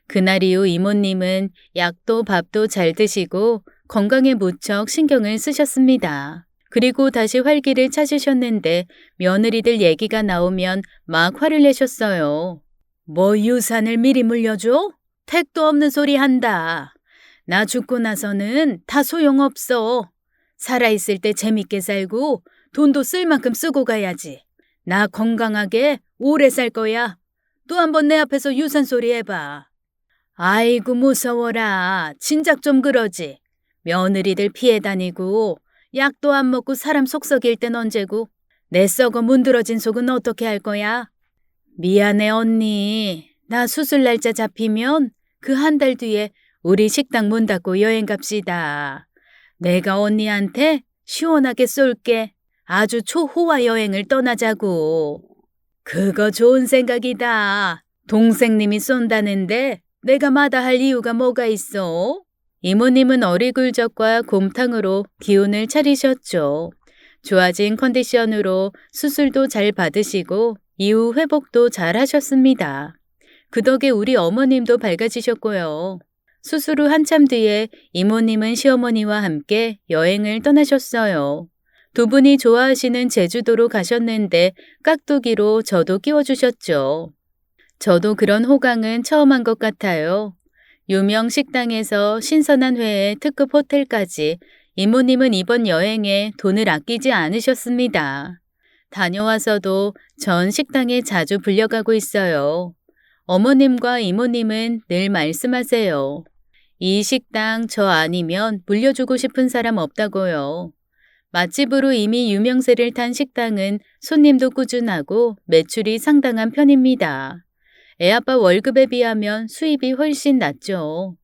그날 이후 이모님은 약도 밥도 잘 드시고 건강에 무척 신경을 쓰셨습니다. 그리고 다시 활기를 찾으셨는데 며느리들 얘기가 나오면 막 화를 내셨어요. 뭐 유산을 미리 물려줘? 택도 없는 소리 한다. 나 죽고 나서는 다 소용없어. 살아있을 때 재밌게 살고 돈도 쓸 만큼 쓰고 가야지. 나 건강하게 오래 살 거야. 또 한번 내 앞에서 유산 소리 해봐. 아이고 무서워라. 진작 좀 그러지. 며느리들 피해 다니고 약도 안 먹고 사람 속 썩일 땐 언제고. 내 썩어 문드러진 속은 어떻게 할 거야? 미안해 언니. 나 수술 날짜 잡히면 그 한 달 뒤에 우리 식당 문 닫고 여행 갑시다. 내가 언니한테 시원하게 쏠게. 아주 초호화 여행을 떠나자고. 그거 좋은 생각이다. 동생님이 쏜다는데 내가 마다할 이유가 뭐가 있어? 이모님은 어리굴젓과 곰탕으로 기운을 차리셨죠. 좋아진 컨디션으로 수술도 잘 받으시고 이후 회복도 잘 하셨습니다. 그 덕에 우리 어머님도 밝아지셨고요. 수술 후 한참 뒤에 이모님은 시어머니와 함께 여행을 떠나셨어요. 두 분이 좋아하시는 제주도로 가셨는데 깍두기로 저도 끼워주셨죠. 저도 그런 호강은 처음 한 것 같아요. 유명 식당에서 신선한 회에 특급 호텔까지 이모님은 이번 여행에 돈을 아끼지 않으셨습니다. 다녀와서도 전 식당에 자주 불려가고 있어요. 어머님과 이모님은 늘 말씀하세요. 이 식당 저 아니면 물려주고 싶은 사람 없다고요. 맛집으로 이미 유명세를 탄 식당은 손님도 꾸준하고 매출이 상당한 편입니다. 애아빠 월급에 비하면 수입이 훨씬 낮죠.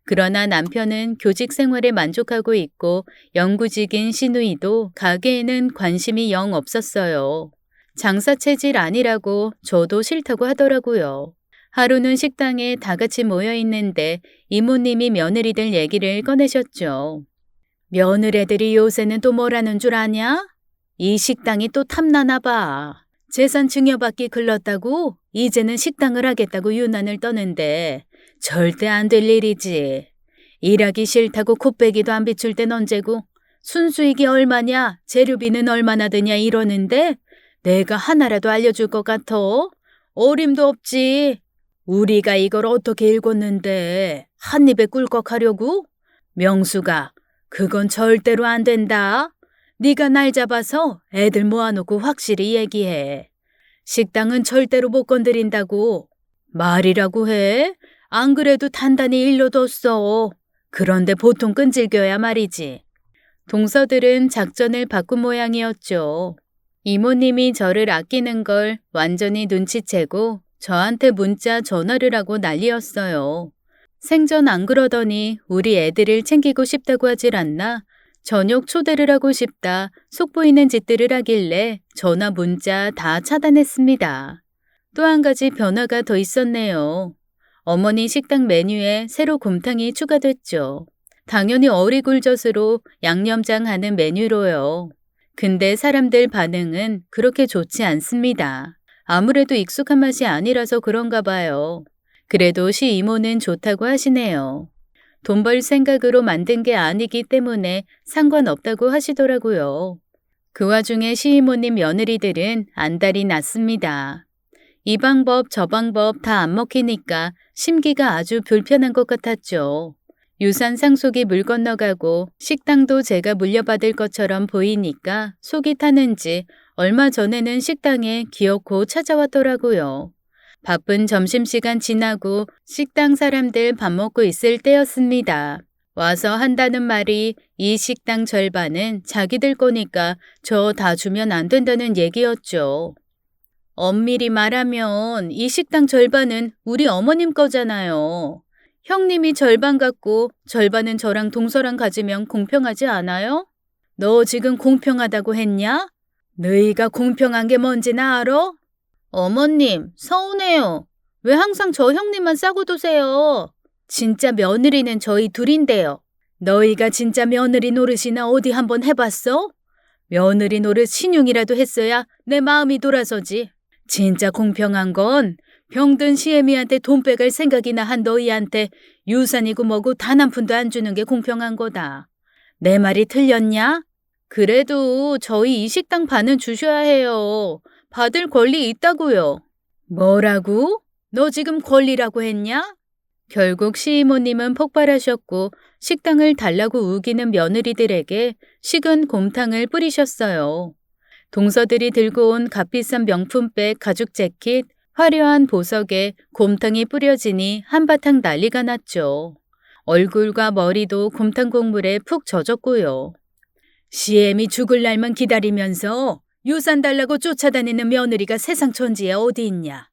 그러나 남편은 교직 생활에 만족하고 있고 영구직인 시누이도 가게에는 관심이 영 없었어요. 장사 체질 아니라고 저도 싫다고 하더라고요. 하루는 식당에 다 같이 모여 있는데 이모님이 며느리들 얘기를 꺼내셨죠. 며느리들이 요새는 또 뭐라는 줄 아냐? 이 식당이 또 탐나나 봐. 재산 증여받기 글렀다고 이제는 식당을 하겠다고 유난을 떠는데 절대 안 될 일이지. 일하기 싫다고 콧배기도 안 비출 땐 언제고 순수익이 얼마냐 재료비는 얼마나 드냐 이러는데 내가 하나라도 알려줄 것 같아? 어림도 없지. 우리가 이걸 어떻게 읽었는데 한 입에 꿀꺽하려고? 명수가 그건 절대로 안 된다. 네가 날 잡아서 애들 모아놓고 확실히 얘기해. 식당은 절대로 못 건드린다고. 말이라고 해? 안 그래도 단단히 일러뒀어. 그런데 보통 끈질겨야 말이지. 동서들은 작전을 바꾼 모양이었죠. 이모님이 저를 아끼는 걸 완전히 눈치채고 저한테 문자 전화를 하고 난리였어요. 생전 안 그러더니 우리 애들을 챙기고 싶다고 하질 않나? 저녁 초대를 하고 싶다 속보이는 짓들을 하길래 전화 문자 다 차단했습니다. 또 한 가지 변화가 더 있었네요. 어머니 식당 메뉴에 새로 곰탕이 추가됐죠. 당연히 어리굴젓으로 양념장 하는 메뉴로요. 근데 사람들 반응은 그렇게 좋지 않습니다. 아무래도 익숙한 맛이 아니라서 그런가 봐요. 그래도 시이모는 좋다고 하시네요. 돈 벌 생각으로 만든 게 아니기 때문에 상관없다고 하시더라고요. 그 와중에 시이모님 며느리들은 안달이 났습니다. 이 방법 저 방법 다 안 먹히니까 심기가 아주 불편한 것 같았죠. 유산 상속이 물 건너가고 식당도 제가 물려받을 것처럼 보이니까 속이 타는지 얼마 전에는 식당에 기어코 찾아왔더라고요. 바쁜 점심시간 지나고 식당 사람들 밥 먹고 있을 때였습니다. 와서 한다는 말이 이 식당 절반은 자기들 거니까 저 다 주면 안 된다는 얘기였죠. 엄밀히 말하면 이 식당 절반은 우리 어머님 거잖아요. 형님이 절반 갖고 절반은 저랑 동서랑 가지면 공평하지 않아요? 너 지금 공평하다고 했냐? 너희가 공평한 게 뭔지나 알아? 어머님, 서운해요. 왜 항상 저 형님만 싸고 두세요? 진짜 며느리는 저희 둘인데요. 너희가 진짜 며느리 노릇이나 어디 한번 해봤어? 며느리 노릇 신용이라도 했어야 내 마음이 돌아서지. 진짜 공평한 건 병든 시애미한테 돈 빼갈 생각이나 한 너희한테 유산이고 뭐고 단 한 푼도 안 주는 게 공평한 거다. 내 말이 틀렸냐? 그래도 저희 이 식당 반은 주셔야 해요. 받을 권리 있다고요. 뭐라고? 너 지금 권리라고 했냐? 결국 시이모님은 폭발하셨고 식당을 달라고 우기는 며느리들에게 식은 곰탕을 뿌리셨어요. 동서들이 들고 온 값비싼 명품백 가죽 재킷, 화려한 보석에 곰탕이 뿌려지니 한바탕 난리가 났죠. 얼굴과 머리도 곰탕 국물에 푹 젖었고요. 시엠이 죽을 날만 기다리면서 유산 달라고 쫓아다니는 며느리가 세상 천지에 어디 있냐.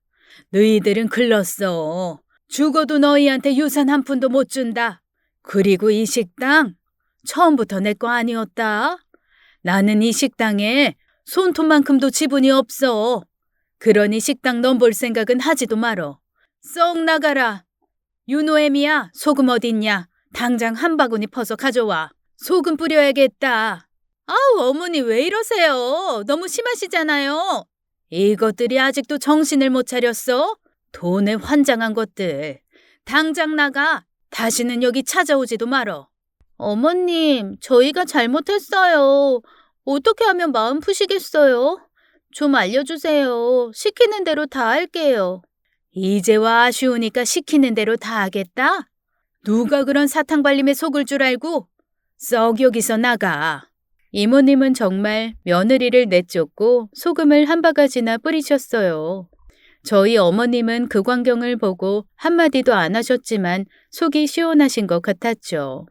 너희들은 글렀어. 죽어도 너희한테 유산 한 푼도 못 준다. 그리고 이 식당 처음부터 내 거 아니었다. 나는 이 식당에 손톱만큼도 지분이 없어. 그러니 식당 넘볼 생각은 하지도 말어. 썩 나가라. 유노엠이야, 소금 어딨냐? 당장 한 바구니 퍼서 가져와. 소금 뿌려야겠다. 아우, 어머니 왜 이러세요? 너무 심하시잖아요. 이것들이 아직도 정신을 못 차렸어? 돈에 환장한 것들. 당장 나가. 다시는 여기 찾아오지도 말어. 어머님, 저희가 잘못했어요. 어떻게 하면 마음 푸시겠어요? 좀 알려주세요. 시키는 대로 다 할게요. 이제와 아쉬우니까 시키는 대로 다 하겠다? 누가 그런 사탕발림에 속을 줄 알고? 썩 여기서 나가. 이모님은 정말 며느리를 내쫓고 소금을 한 바가지나 뿌리셨어요. 저희 어머님은 그 광경을 보고 한마디도 안 하셨지만 속이 시원하신 것 같았죠.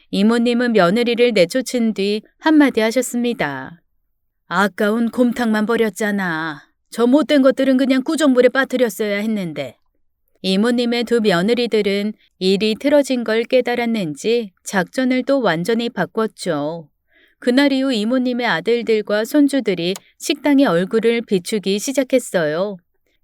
이모님은 며느리를 내쫓은 뒤 한마디 하셨습니다. 아까운 곰탕만 버렸잖아. 저 못된 것들은 그냥 구정물에 빠뜨렸어야 했는데. 이모님의 두 며느리들은 일이 틀어진 걸 깨달았는지 작전을 또 완전히 바꿨죠. 그날 이후 이모님의 아들들과 손주들이 식당의 얼굴을 비추기 시작했어요.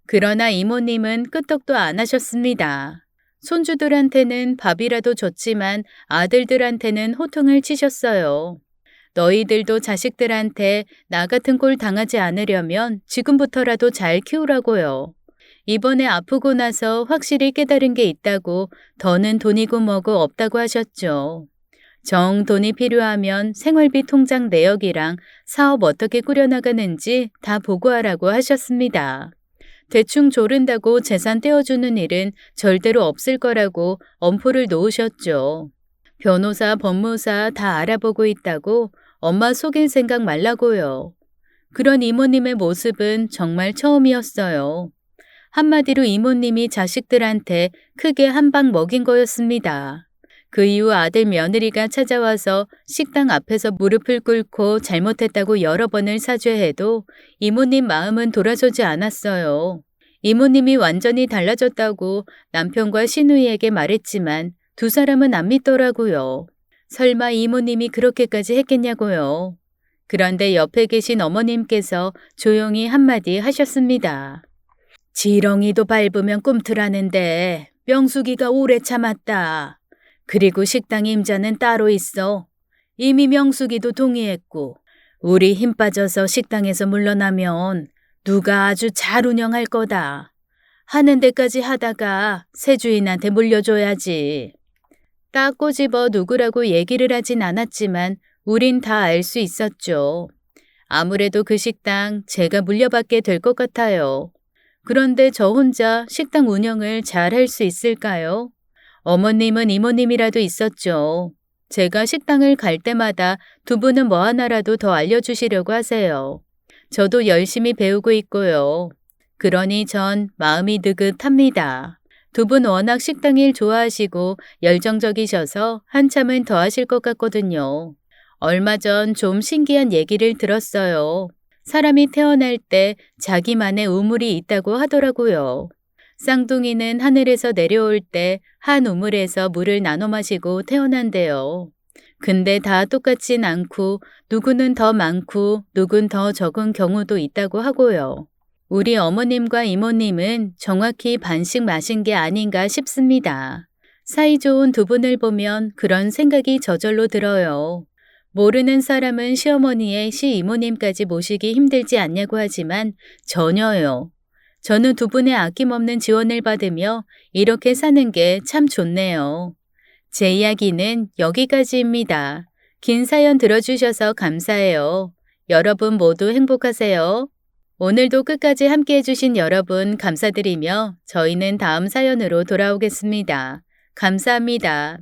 그러나 이모님은 끄떡도 안 하셨습니다. 손주들한테는 밥이라도 줬지만 아들들한테는 호통을 치셨어요. 너희들도 자식들한테 나 같은 꼴 당하지 않으려면 지금부터라도 잘 키우라고요. 이번에 아프고 나서 확실히 깨달은 게 있다고 더는 돈이고 뭐고 없다고 하셨죠. 정 돈이 필요하면 생활비 통장 내역이랑 사업 어떻게 꾸려나가는지 다 보고하라고 하셨습니다. 대충 조른다고 재산 떼어주는 일은 절대로 없을 거라고 엄포를 놓으셨죠. 변호사, 법무사 다 알아보고 있다고 엄마 속일 생각 말라고요. 그런 이모님의 모습은 정말 처음이었어요. 한마디로 이모님이 자식들한테 크게 한 방 먹인 거였습니다. 그 이후 아들 며느리가 찾아와서 식당 앞에서 무릎을 꿇고 잘못했다고 여러 번을 사죄해도 이모님 마음은 돌아서지 않았어요. 이모님이 완전히 달라졌다고 남편과 시누이에게 말했지만 두 사람은 안 믿더라고요. 설마 이모님이 그렇게까지 했겠냐고요. 그런데 옆에 계신 어머님께서 조용히 한마디 하셨습니다. 지렁이도 밟으면 꿈틀하는데 명숙이가 오래 참았다. 그리고 식당 임자는 따로 있어. 이미 명숙이도 동의했고 우리 힘 빠져서 식당에서 물러나면 누가 아주 잘 운영할 거다. 하는 데까지 하다가 새 주인한테 물려줘야지. 딱 꼬집어 누구라고 얘기를 하진 않았지만 우린 다 알 수 있었죠. 아무래도 그 식당 제가 물려받게 될 것 같아요. 그런데 저 혼자 식당 운영을 잘 할 수 있을까요? 어머님은 이모님이라도 있었죠. 제가 식당을 갈 때마다 두 분은 뭐 하나라도 더 알려주시려고 하세요. 저도 열심히 배우고 있고요. 그러니 전 마음이 느긋합니다. 두 분 워낙 식당 일 좋아하시고 열정적이셔서 한참은 더 하실 것 같거든요. 얼마 전 좀 신기한 얘기를 들었어요. 사람이 태어날 때 자기만의 우물이 있다고 하더라고요. 쌍둥이는 하늘에서 내려올 때 한 우물에서 물을 나눠 마시고 태어난대요. 근데 다 똑같진 않고 누구는 더 많고 누군 더 적은 경우도 있다고 하고요. 우리 어머님과 이모님은 정확히 반씩 마신 게 아닌가 싶습니다. 사이좋은 두 분을 보면 그런 생각이 저절로 들어요. 모르는 사람은 시어머니의 시이모님까지 모시기 힘들지 않냐고 하지만 전혀요. 저는 두 분의 아낌없는 지원을 받으며 이렇게 사는 게 참 좋네요. 제 이야기는 여기까지입니다. 긴 사연 들어주셔서 감사해요. 여러분 모두 행복하세요. 오늘도 끝까지 함께 해주신 여러분 감사드리며 저희는 다음 사연으로 돌아오겠습니다. 감사합니다.